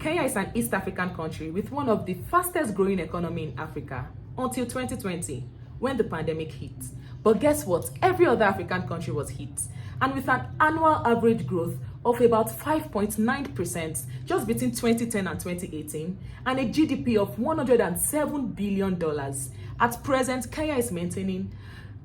Kenya is an East African country with one of the fastest growing economy in Africa until 2020 when the pandemic hit. But guess what? Every other African country was hit, and with an annual average growth of about 5.9% just between 2010 and 2018 and a GDP of $107 billion. At present, Kenya is maintaining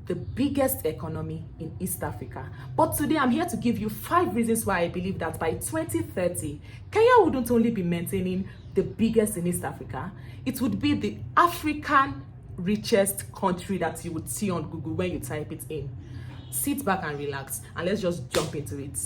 the biggest economy in East Africa. But today I'm here to give you 5 reasons why I believe that by 2030, Kenya wouldn't only be maintaining the biggest in East Africa, it would be the African richest country that you would see on Google when you type it in. Sit back and relax, and let's just jump into it.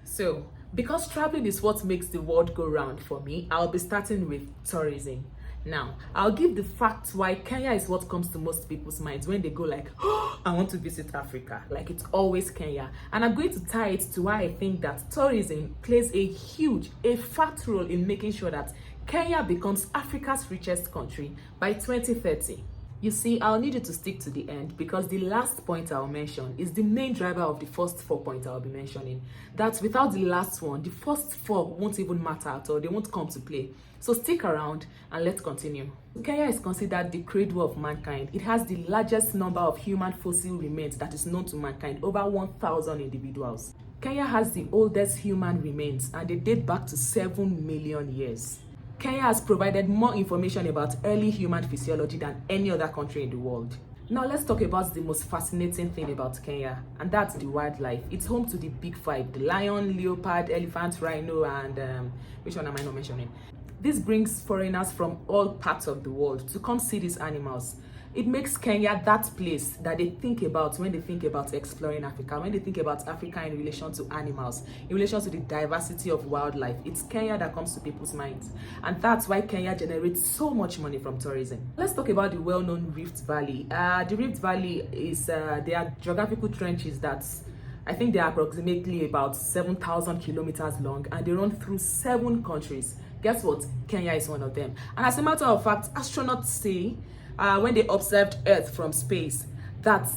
So, because traveling is what makes the world go round for me, I'll be starting with tourism. Now, I'll give the facts why Kenya is what comes to most people's minds when they go like, oh, I want to visit Africa. Like, it's always Kenya. And I'm going to tie it to why I think that tourism plays a fat role in making sure that Kenya becomes Africa's richest country by 2030. You see, I'll need you to stick to the end because the last point I'll mention is the main driver of the first 4 points I'll be mentioning. That without the last one, the first 4 won't even matter at all. They won't come to play. So stick around and let's continue. Kenya is considered the cradle of mankind. It has the largest number of human fossil remains that is known to mankind, over 1,000 individuals. Kenya has the oldest human remains and they date back to 7 million years. Kenya has provided more information about early human physiology than any other country in the world. Now let's talk about the most fascinating thing about Kenya, and that's the wildlife. It's home to the big 5, the lion, leopard, elephant, rhino, and which one am I not mentioning? This brings foreigners from all parts of the world to come see these animals. It makes Kenya that place that they think about when they think about exploring Africa, when they think about Africa in relation to animals, in relation to the diversity of wildlife. It's Kenya that comes to people's minds. And that's why Kenya generates so much money from tourism. Let's talk about the well-known Rift Valley. The Rift Valley is, they are geographical trenches that I think they are approximately about 7,000 kilometers long and they run through 7 countries. Guess what? Kenya is one of them. And as a matter of fact, astronauts say, when they observed Earth from space, that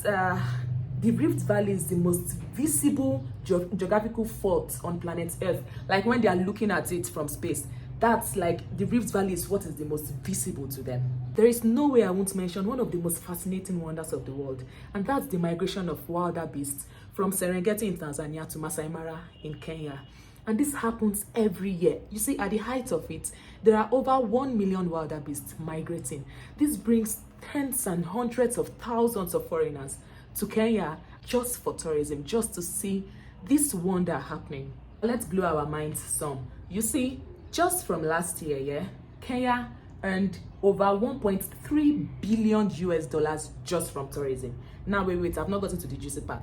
the Rift Valley is the most visible geographical fault on planet Earth. Like when they are looking at it from space, that's like the Rift Valley is what is the most visible to them. There is no way I won't mention one of the most fascinating wonders of the world, and that's the migration of wilder beasts from Serengeti in Tanzania to Masai Mara in Kenya. And this happens every year. You see, at the height of it, there are over 1 million wildebeests migrating. This brings tens and hundreds of thousands of foreigners to Kenya just for tourism, just to see this wonder happening. Let's blow our minds some. You see, just from last year, Kenya earned over 1.3 billion US dollars just from tourism. Now, wait, I've not gotten to the juicy part.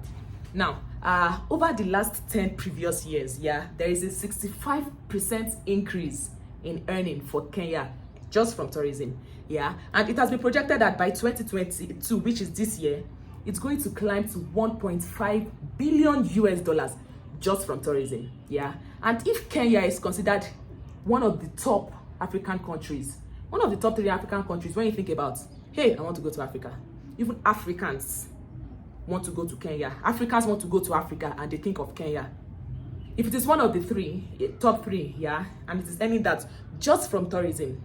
Now, over the last 10 previous years, there is a 65% increase in earning for Kenya just from tourism, and it has been projected that by 2022, which is this year, it's going to climb to 1.5 billion US dollars just from tourism, and if Kenya is considered one of the top African countries, one of the top 3 African countries, when you think about, hey, I want to go to Africa, even Africans want to go to Kenya. Africans want to go to Africa and they think of Kenya. If it is one of the top 3, and it is earning that just from tourism,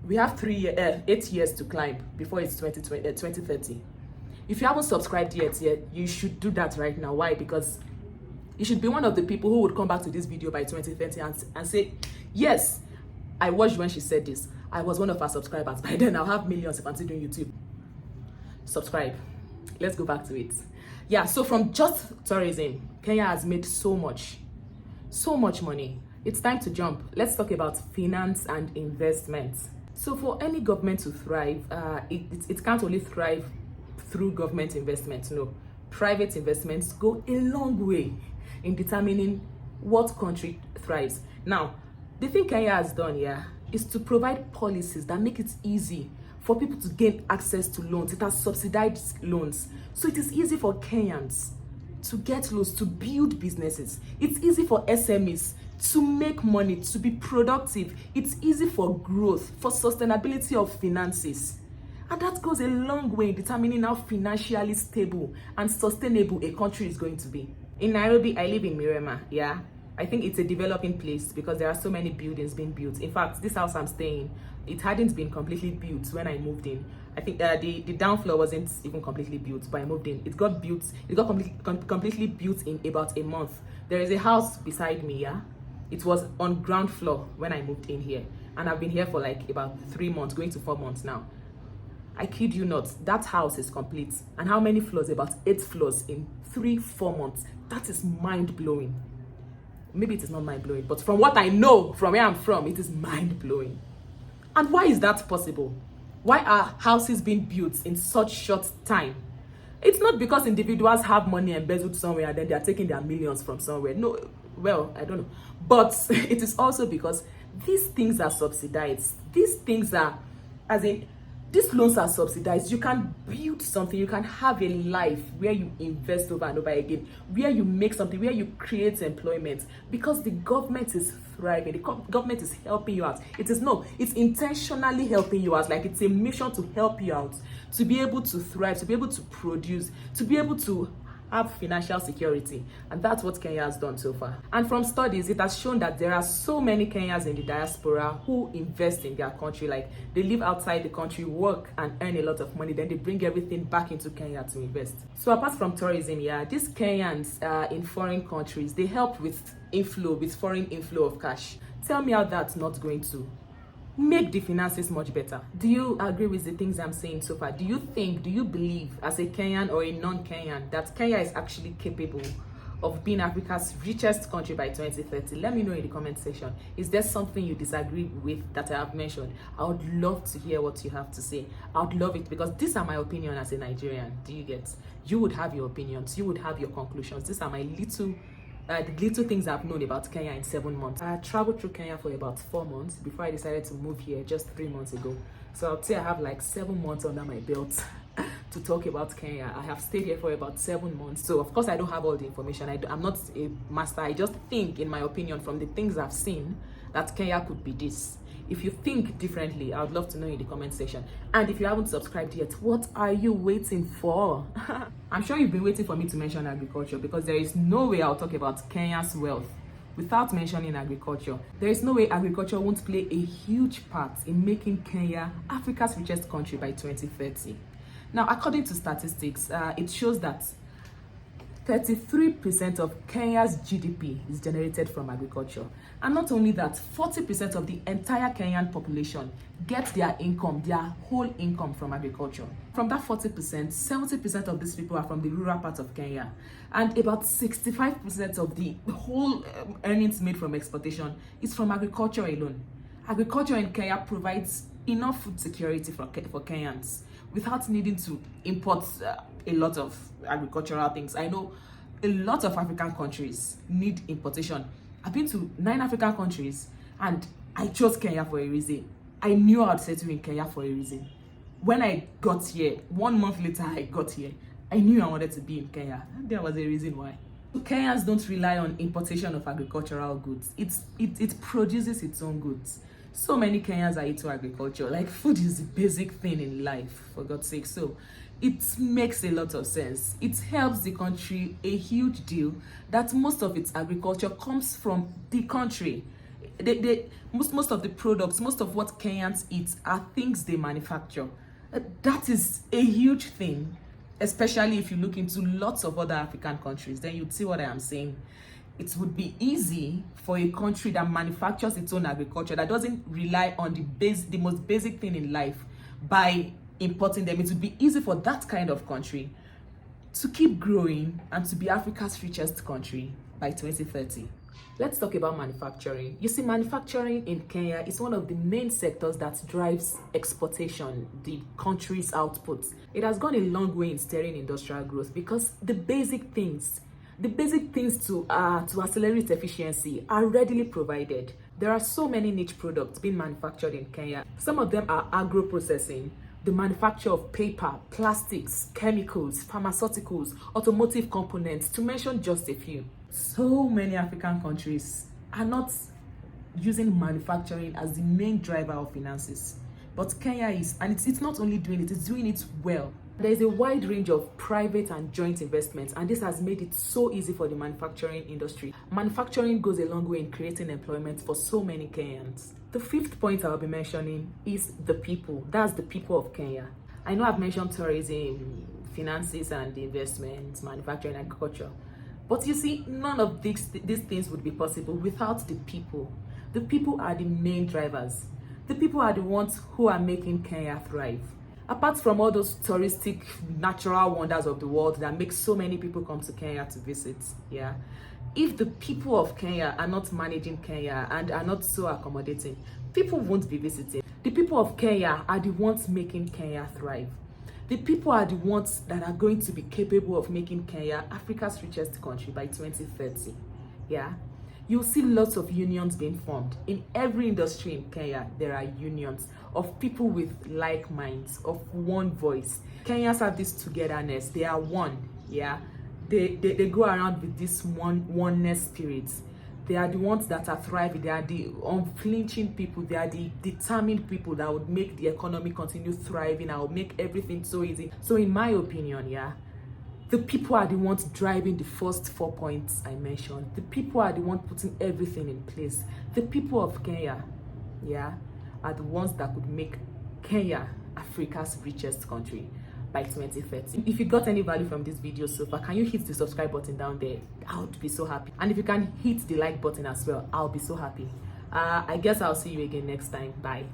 we have 8 years to climb before it's 2030. If you haven't subscribed yet, you should do that right now. Why? Because you should be one of the people who would come back to this video by 2030 and say, yes, I watched when she said this. I was one of her subscribers. By then, I'll have millions if I'm still doing YouTube. Subscribe. Let's go back to it. So from just tourism, Kenya has made so much money. It's time to jump. Let's talk about finance and investments. So for any government to thrive, it can't only thrive through government investments. No, private investments go a long way in determining what country thrives. Now, the thing Kenya has done is to provide policies that make it easy for people to gain access to loans. It has subsidized loans. So it is easy for Kenyans to get loans, to build businesses. It's easy for SMEs to make money, to be productive. It's easy for growth, for sustainability of finances. And that goes a long way in determining how financially stable and sustainable a country is going to be. In Nairobi, I live in Mirema, I think it's a developing place because there are so many buildings being built. In fact, this house I'm staying, it hadn't been completely built when I moved in. I think the down floor wasn't even completely built, but I moved in. It got built. It got completely built in about a month. There is a house beside me. Yeah, it was on ground floor when I moved in here, and I've been here for like about 3 months, going to 4 months now. I kid you not, that house is complete. And how many floors? About 8 floors in 3-4 months. That is mind-blowing. Maybe it is not mind-blowing, but from what I know, from where I'm from, it is mind-blowing. And why is that possible? Why are houses being built in such short time? It's not because individuals have money embezzled somewhere and then they are taking their millions from somewhere. No, well, I don't know. But it is also because these things are subsidized. These things are, as in, these loans are subsidized. You can build something. You can have a life where you invest over and over again, where you make something, where you create employment, because the government is thriving. The government is helping you out. It's intentionally helping you out. Like, it's a mission to help you out, to be able to thrive, to be able to produce, to be able to have financial security. And that's what Kenya has done so far. And from studies, it has shown that there are so many Kenyans in the diaspora who invest in their country. Like, they live outside the country, work and earn a lot of money, then they bring everything back into Kenya to invest. So apart from tourism, yeah, these Kenyans in foreign countries, they help with foreign inflow of cash. Tell me how that's not going to make the finances much better. Do you agree with the things I'm saying so far? Do you believe as a Kenyan or a non-Kenyan that Kenya is actually capable of being Africa's richest country by 2030? Let me know in the comment section. Is there something you disagree with that I have mentioned? I would love to hear what you have to say. I would love it, because these are my opinion as a Nigerian. Do you get? You would have your opinions. You would have your conclusions. These are my the little things I've known about Kenya in 7 months. I traveled through Kenya for about 4 months before I decided to move here just 3 months ago. So I'd say I have like 7 months under my belt to talk about Kenya. I have stayed here for about 7 months. So of course I don't have all the information. I'm not a master. I just think, in my opinion, from the things I've seen, that Kenya could be this. If you think differently, I would love to know in the comment section. And if you haven't subscribed yet, what are you waiting for? I'm sure you've been waiting for me to mention agriculture, because there is no way I'll talk about Kenya's wealth without mentioning agriculture. There is no way agriculture won't play a huge part in making Kenya Africa's richest country by 2030. Now, according to statistics, it shows that 33% of Kenya's GDP is generated from agriculture. And not only that, 40% of the entire Kenyan population get their income, their whole income, from agriculture. From that 40%, 70% of these people are from the rural part of Kenya. And about 65% of the whole earnings made from exportation is from agriculture alone. Agriculture in Kenya provides enough food security for Kenyans without needing to import a lot of agricultural things. I know a lot of African countries need importation. I've been to 9 African countries, and I chose Kenya for a reason. I knew I'd settle in Kenya for a reason. When I got here, 1 month later I got here, I knew I wanted to be in Kenya. And there was a reason why. Kenyans don't rely on importation of agricultural goods. It produces its own goods. So many Kenyans are into agriculture. Like, food is the basic thing in life, for God's sake. So it makes a lot of sense. It helps the country a huge deal that most of its agriculture comes from the country. Most of the products, most of what Kenyans eat are things they manufacture. That is a huge thing, especially if you look into lots of other African countries. Then you'd see what I am saying. It would be easy for a country that manufactures its own agriculture, that doesn't rely on the most basic thing in life, by importing them. It would be easy for that kind of country to keep growing and to be Africa's richest country by 2030. Let's talk about manufacturing. You see, manufacturing in Kenya is one of the main sectors that drives exportation, the country's output. It has gone a long way in steering industrial growth, because the basic things to accelerate efficiency are readily provided. There are so many niche products being manufactured in Kenya. Some of them are agro-processing, the manufacture of paper, plastics, chemicals, pharmaceuticals, automotive components, to mention just a few. So many African countries are not using manufacturing as the main driver of finances. But Kenya is, and it's not only doing it, it's doing it well. There is a wide range of private and joint investments, and this has made it so easy for the manufacturing industry. Manufacturing goes a long way in creating employment for so many Kenyans. The fifth point I'll be mentioning is the people. That's the people of Kenya. I know I've mentioned tourism, finances and investments, manufacturing, agriculture. But you see, none of these things would be possible without the people. The people are the main drivers. The people are the ones who are making Kenya thrive. Apart from all those touristic natural wonders of the world that make so many people come to Kenya to visit, yeah. If the people of Kenya are not managing Kenya and are not so accommodating, people won't be visiting. The people of Kenya are the ones making Kenya thrive. The people are the ones that are going to be capable of making Kenya Africa's richest country by 2030. Yeah. You'll see lots of unions being formed. In every industry in Kenya, there are unions of people with like minds, of one voice. Kenyans have this togetherness. They are one. Yeah. They go around with this oneness spirit. They are the ones that are thriving. They are the unflinching people. They are the determined people that would make the economy continue thriving and will make everything so easy. So in my opinion, yeah, the people are the ones driving the first 4 points I mentioned. The people are the ones putting everything in place. The people of Kenya, yeah, are the ones that could make Kenya Africa's richest country by 2030. If you got any value from this video so far, can you hit the subscribe button down there? I would be so happy. And if you can hit the like button as well, I'll be so happy. I guess I'll see you again next time. Bye.